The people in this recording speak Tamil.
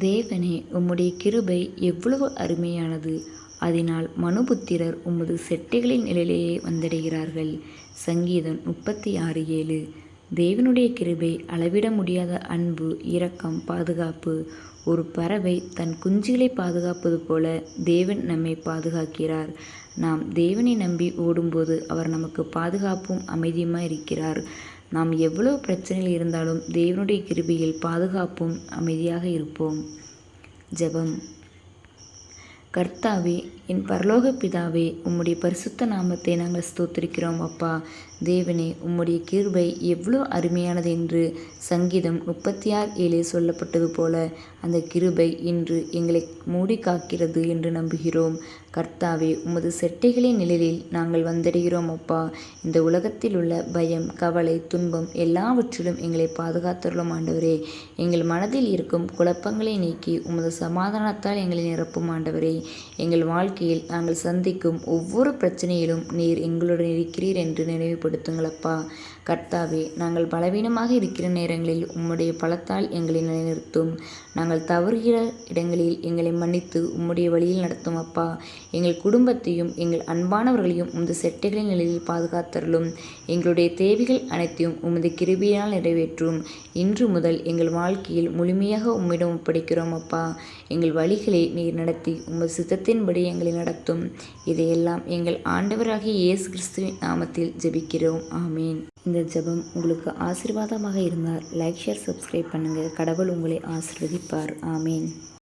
தேவனே, உம்முடைய கிருபை எவ்வளவு அருமையானது! அதனால் மனுபுத்திரர் உமது செட்டைகளின் நிழலிலே வந்தடைகிறார்கள். சங்கீதம் 36:7. தேவனுடைய கிருபை அளவிட முடியாத அன்பு, இரக்கம், பாதுகாப்பு. ஒரு பறவை தன் குஞ்சுகளை பாதுகாப்பது போல தேவன் நம்மை பாதுகாக்கிறார். நாம் தேவனை நம்பி ஓடும்போது அவர் நமக்கு பாதுகாப்பும் அமைதியுமாய் இருக்கிறார். நாம் எவ்வளவு பிரச்சனைகள் இருந்தாலும் தேவனுடைய கிருபையில் பாதுகாப்பும் அமைதியாக இருப்போம். ஜெபம். கர்த்தாவே, என் பரலோக பிதாவே, உம்முடைய பரிசுத்த நாமத்தை நாங்கள் ஸ்தோத்திரிக்கிறோம் அப்பா. தேவனே, உம்முடைய கிருபை எவ்வளோ அருமையானது என்று சங்கீதம் 36:7 சொல்லப்பட்டது போல அந்த கிருபை இன்று எங்களை மூடி காக்கிறது என்று நம்புகிறோம். கர்த்தாவே, உமது செட்டைகளின் நிழலில் நாங்கள் வந்தடைகிறோம் அப்பா. இந்த உலகத்தில் உள்ள பயம், கவலை, துன்பம் எல்லாவற்றிலும் எங்களை பாதுகாத்தருளும் ஆண்டவரே. எங்கள் மனதில் இருக்கும் குழப்பங்களை நீக்கி உமது சமாதானத்தால் எங்களை நிரப்பும் ஆண்டவரே. எங்கள் வாழ்க்கையில் நாங்கள் சந்திக்கும் ஒவ்வொரு பிரச்சனையிலும் நீர் எங்களுடன் இருக்கிறீர் என்று நினைவுபடுத்துங்களப்பா. கர்த்தாவே, நாங்கள் பலவீனமாக இருக்கிற நேரங்களில் உம்முடைய பலத்தால் எங்களை நிலைநிறுத்தும். நாங்கள் தவறுகிற இடங்களில் எங்களை மன்னித்து உம்முடைய வழியில் நடத்தும் அப்பா. எங்கள் குடும்பத்தையும் எங்கள் அன்பானவர்களையும் உமது செட்டைகளின் நிலையில் பாதுகாத்தருளும். எங்களுடைய தேவைகள் அனைத்தையும் உமது கிருபையினால் நிறைவேற்றும். இன்று முதல் எங்கள் வாழ்க்கையில் முழுமையாக உம்மிடம் ஒப்படைக்கிறோம் அப்பா. எங்கள் வழிகளை நீர் நடத்தி உமது சித்தத்தின்படி எங்களை நடத்தும். இதையெல்லாம் எங்கள் ஆண்டவராகிய இயேசு கிறிஸ்துவின் நாமத்தில் ஜெபிக்கிறோம். ஆமீன். இந்த ஜெபம் உங்களுக்கு ஆசீர்வாதமாக இருந்தால் லைக், ஷேர், சப்ஸ்கிரைப் பண்ணுங்கள். கடவுள் உங்களை ஆசீர்வதிப்பார். ஆமீன்.